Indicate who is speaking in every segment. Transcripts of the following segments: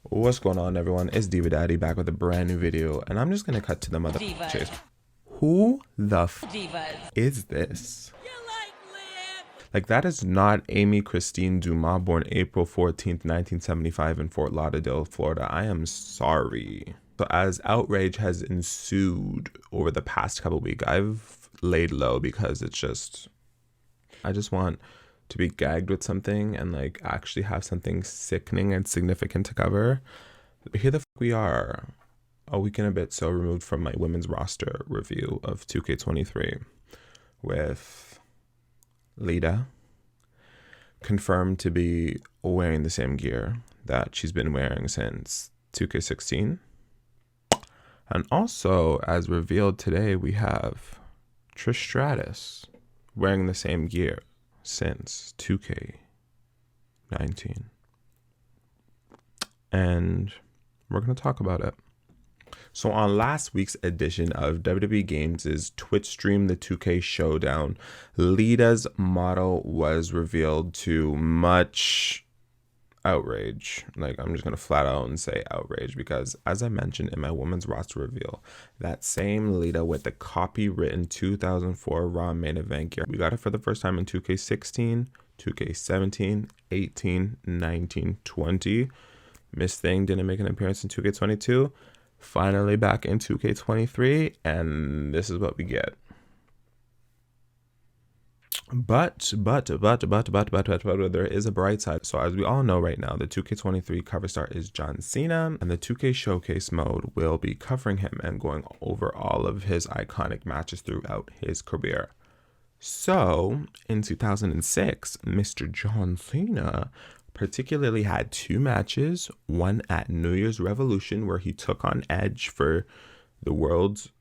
Speaker 1: What's going on, everyone? It's DivaDadd-e back with a brand new video, and I'm just gonna cut to the mother chase. Who the f is this? Like, that is not Amy Christine Dumas, born April 14th, 1975 in Fort Lauderdale, Florida. I am sorry. So as outrage has ensued over the past couple weeks, I've laid low because I just want to be gagged with something and like actually have something sickening and significant to cover. But here the f we are, a week and a bit so removed from my women's roster review of 2K23 with Lita confirmed to be wearing the same gear that she's been wearing since 2K16. And also, as revealed today, we have Trish Stratus wearing the same gear since 2K19. And we're going to talk about it. So on last week's edition of WWE Games' Twitch stream, the 2K Showdown, Lita's model was revealed to much outrage. Like, I'm just going to flat out and say outrage because, as I mentioned in my women's roster reveal, that same Lita with the copywritten 2004 Raw main event gear, we got it for the first time in 2K16, 2K17, 18, 19, 20. Miss Thing didn't make an appearance in 2K22. Finally back in 2K23, and this is what we get. But there is a bright side. So as we all know right now, the 2K23 cover star is John Cena, and the 2K Showcase mode will be covering him and going over all of his iconic matches throughout his career. So in 2006, Mr. John Cena particularly had two matches, one at New Year's Revolution where he took on Edge for the World's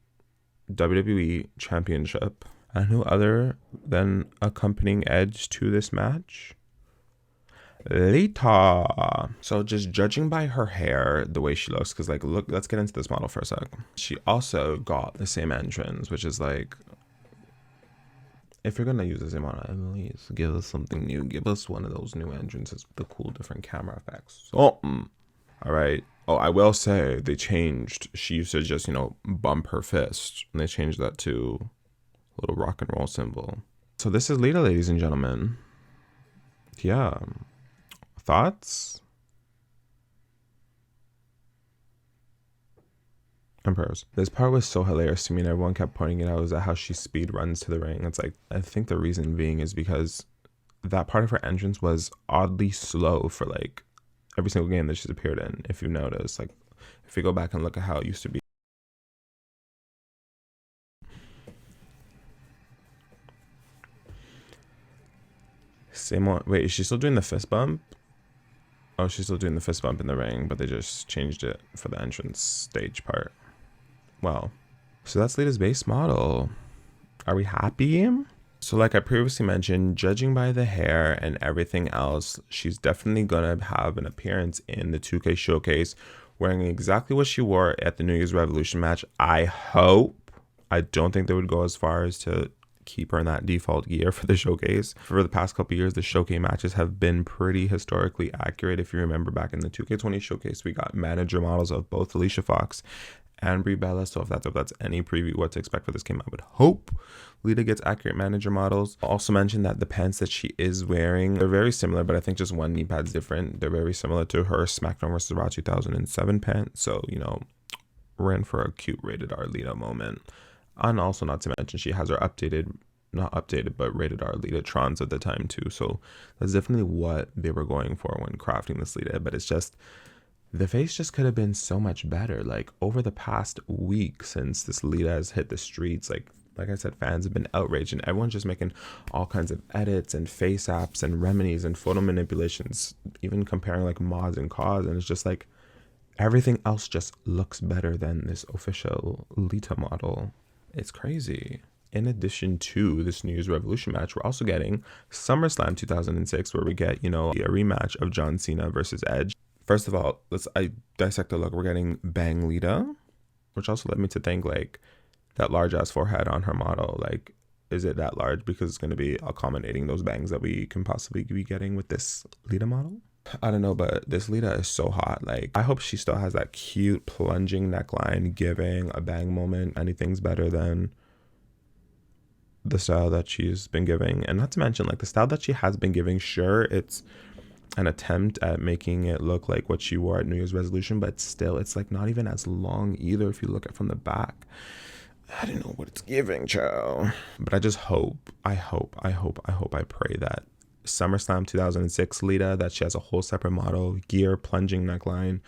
Speaker 1: WWE Championship, and no other than accompanying Edge to this match, Lita. So just judging by her hair, the way she looks, because like, look, let's get into this model for a sec. She also got the same entrance, which is like, if you're gonna use the same model, at least give us something new. Give us one of those new entrances with the cool different camera effects. So, all right. Oh, I will say they changed. She used to just, bump her fist, and they changed that to a little rock and roll symbol. So this is Lita, ladies and gentlemen. Yeah. Thoughts? And prayers. This part was so hilarious to me, and everyone kept pointing it out, is that how she speed runs to the ring. It's like, I think the reason being is because that part of her entrance was oddly slow for like every single game that she's appeared in. If you notice, like if you go back and look at how it used to be. Same one. Wait, is she still doing the fist bump? Oh, she's still doing the fist bump in the ring, but they just changed it for the entrance stage part. Well, so that's Lita's base model. Are we happy? So like I previously mentioned, judging by the hair and everything else, she's definitely gonna have an appearance in the 2K Showcase wearing exactly what she wore at the New Year's Revolution match. I hope. I don't think they would go as far as to keep her in that default gear for the showcase. For the past couple years, the showcase matches have been pretty historically accurate. If you remember back in the 2K20 showcase, we got manager models of both Alicia Fox and Brie Bella. So if that's any preview what to expect for this game, I would hope Lita gets accurate manager models. I'll also mention that the pants that she is wearing, they're very similar, but I think just one knee pad's different. They're very similar to her SmackDown vs. Raw 2007 pants. So, we're in for a cute rated R Lita moment. And also, not to mention, she has her not updated, but rated R Litatrons at the time too. So that's definitely what they were going for when crafting this Lita. But it's just, the face just could have been so much better. Like, over the past week since this Lita has hit the streets, like I said, fans have been outraged, and everyone's just making all kinds of edits and face apps and remedies and photo manipulations, even comparing like mods and cause. And it's just like, everything else just looks better than this official Lita model. It's crazy. In addition to this New Year's Revolution match, we're also getting SummerSlam 2006, where we get, a rematch of John Cena versus Edge. First of all, I dissect the look. We're getting Bang Lita, which also led me to think, like, that large ass forehead on her model. Like, is it that large because it's going to be accommodating those bangs that we can possibly be getting with this Lita model? I don't know, but this Lita is so hot. Like, I hope she still has that cute plunging neckline, giving a bang moment. Anything's better than the style that she's been giving. And not to mention, like, the style that she has been giving, sure, it's an attempt at making it look like what she wore at New Year's resolution, but still, it's like not even as long either if you look at from the back. I don't know what it's giving, child. But I just hope, I pray that SummerSlam 2006 Lita, that she has a whole separate model, gear, plunging neckline,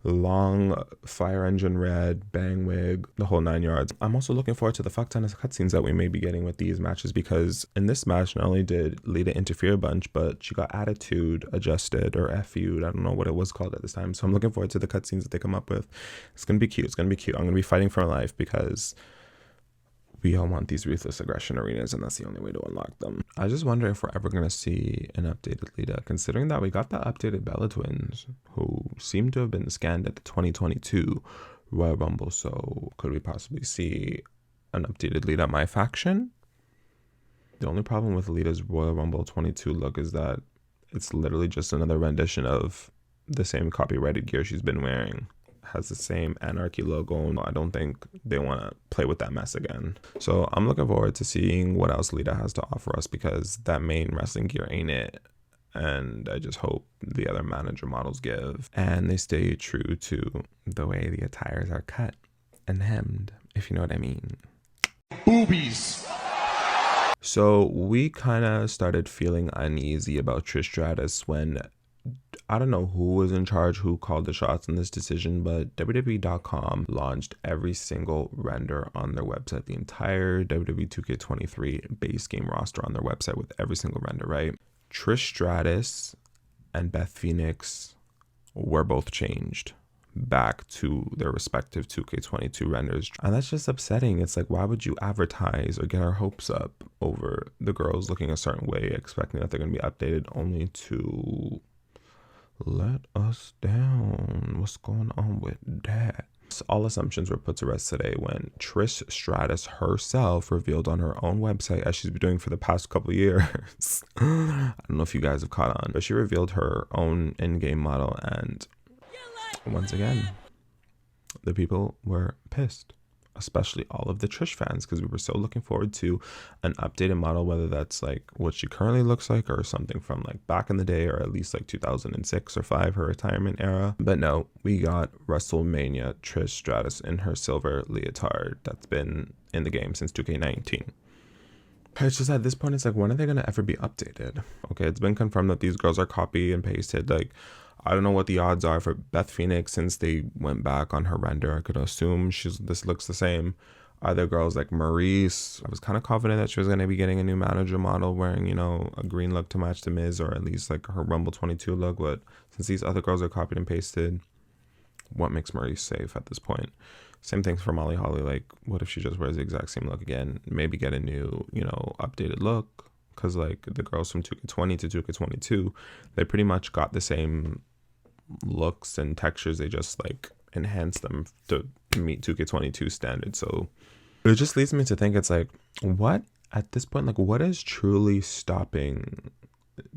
Speaker 1: long fire engine red, bang wig, the whole 9 yards. I'm also looking forward to the fuck ton of cutscenes that we may be getting with these matches, because in this match, not only did Lita interfere a bunch, but she got attitude adjusted or FU'd. I don't know what it was called at this time. So I'm looking forward to the cutscenes that they come up with. It's going to be cute. It's going to be cute. I'm going to be fighting for my life because we all want these ruthless aggression arenas, and that's the only way to unlock them. I just wonder if we're ever going to see an updated Lita, considering that we got the updated Bella twins, who seem to have been scanned at the 2022 Royal Rumble. So could we possibly see an updated Lita my faction? The only problem with Lita's Royal Rumble 22 look is that it's literally just another rendition of the same copyrighted gear she's been wearing. Has the same Anarchy logo. I don't think they want to play with that mess again. So I'm looking forward to seeing what else Lita has to offer us, because that main wrestling gear ain't it. And I just hope the other manager models give, and they stay true to the way the attires are cut and hemmed, if you know what I mean. Boobies. So we kind of started feeling uneasy about Trish Stratus when, I don't know who was in charge, who called the shots in this decision, but WWE.com launched every single render on their website, the entire WWE 2K23 base game roster on their website with every single render, right? Trish Stratus and Beth Phoenix were both changed back to their respective 2K22 renders. And that's just upsetting. It's like, why would you advertise or get our hopes up over the girls looking a certain way, expecting that they're going to be updated, only to let us down? What's going on with that? All assumptions were put to rest today when Trish Stratus herself revealed on her own website, as she's been doing for the past couple of years. I don't know if you guys have caught on, but she revealed her own in-game model, and once again, the people were pissed, especially all of the Trish fans, because we were so looking forward to an updated model, whether that's like what she currently looks like or something from like back in the day, or at least like 2006 or 5, her retirement era. But no, we got WrestleMania Trish Stratus in her silver leotard that's been in the game since 2K19. It's just at this point, it's like, when are they going to ever be updated? Okay, it's been confirmed that these girls are copy and pasted. Like, I don't know what the odds are for Beth Phoenix, since they went back on her render. I could assume this looks the same. Other girls like Maurice, I was kind of confident that she was going to be getting a new manager model wearing, you know, a green look to match the Miz, or at least like her Rumble 22 look. But since these other girls are copied and pasted, what makes Maurice safe at this point? Same things for Molly Holly. Like, what if she just wears the exact same look again? Maybe get a new, you know, updated look. Because like the girls from 2K20 to 2K22, they pretty much got the same looks and textures. They just like enhance them to meet 2K22 standards. So it just leads me to think, it's like, what at this point, like, what is truly stopping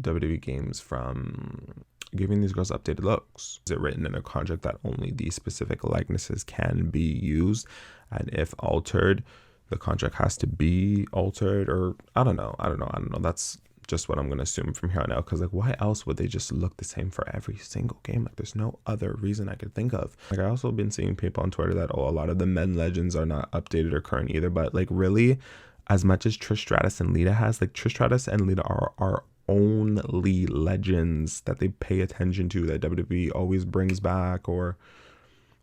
Speaker 1: WWE games from giving these girls updated looks? Is it written in their contract that only these specific likenesses can be used, and if altered, the contract has to be altered? Or I don't know. That's just what I'm going to assume from here on out, because like, why else would they just look the same for every single game? Like, there's no other reason I could think of. Like, I also been seeing people on Twitter that, oh, a lot of the men legends are not updated or current either. But like, really, as much as Trish Stratus and Lita has, like, Trish Stratus and Lita are only legends that they pay attention to, that WWE always brings back or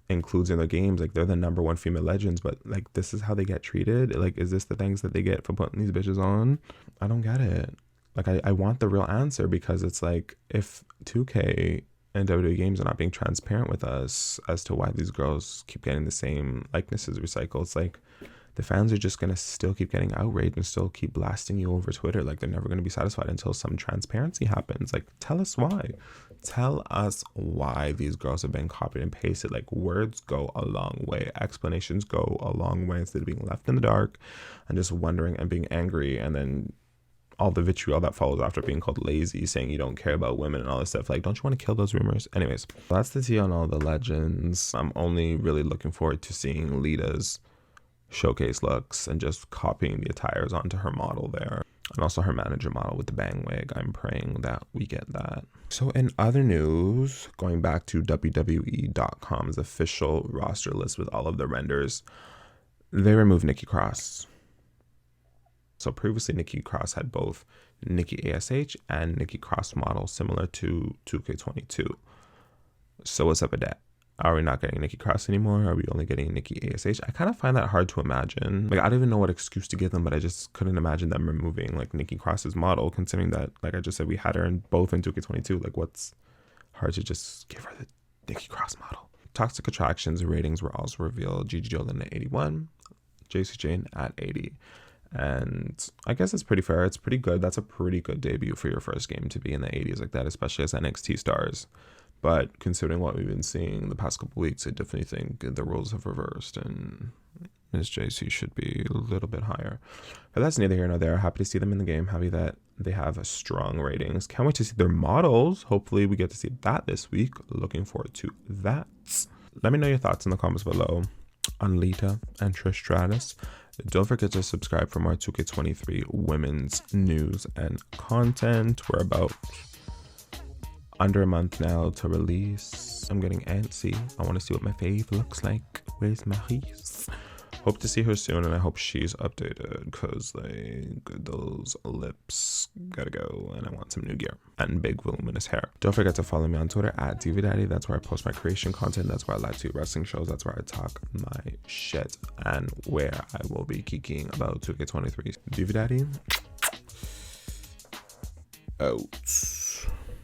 Speaker 1: includes in their games. Like, they're the #1 female legends, but like, this is how they get treated. Like, is this the things that they get for putting these bitches on? I don't get it. Like, I want the real answer, because it's like, if 2K and WWE games are not being transparent with us as to why these girls keep getting the same likenesses recycled, it's like, the fans are just going to still keep getting outraged and still keep blasting you over Twitter. Like, they're never going to be satisfied until some transparency happens. Like, tell us why. Tell us why these girls have been copied and pasted. Like, words go a long way. Explanations go a long way, instead of being left in the dark and just wondering and being angry and then all the vitriol that follows after being called lazy, saying you don't care about women and all this stuff. Like, don't you want to kill those rumors? Anyways, that's the tea on all the legends. I'm only really looking forward to seeing Lita's showcase looks and just copying the attires onto her model there. And also her manager model with the bang wig. I'm praying that we get that. So in other news, going back to WWE.com's official roster list with all of the renders, they removed Nikki Cross. So previously, Nikki Cross had both Nikki ASH and Nikki Cross model, similar to 2K22. So what's up with that? Are we not getting Nikki Cross anymore? Are we only getting Nikki ASH? I kind of find that hard to imagine. Like, I don't even know what excuse to give them, but I just couldn't imagine them removing, like, Nikki Cross's model, considering that, like I just said, we had her in both in 2K22. Like, what's hard to just give her the Nikki Cross model? Toxic Attractions ratings were also revealed. Gigi Jolin at 81, JC Jane at 80. And I guess it's pretty fair. It's pretty good. That's a pretty good debut for your first game to be in the 80s like that, especially as NXT stars. But considering what we've been seeing the past couple weeks, I definitely think the roles have reversed and Ms. JC should be a little bit higher. But that's neither here nor there. Happy to see them in the game. Happy that they have strong ratings. Can't wait to see their models. Hopefully we get to see that this week. Looking forward to that. Let me know your thoughts in the comments below on Lita and Trish Stratus. Don't forget to subscribe for more 2K23 women's news and content. We're about under a month now to release. I'm getting antsy. I want to see what my fave looks like. Where's Maurice? Hope to see her soon, and I hope she's updated because those lips gotta go, and I want some new gear and big voluminous hair. Don't forget to follow me on Twitter at DivaDaddde. That's where I post my creation content. That's where I live tweet wrestling shows. That's where I talk my shit and where I will be geeking about 2K23. DivaDaddde out.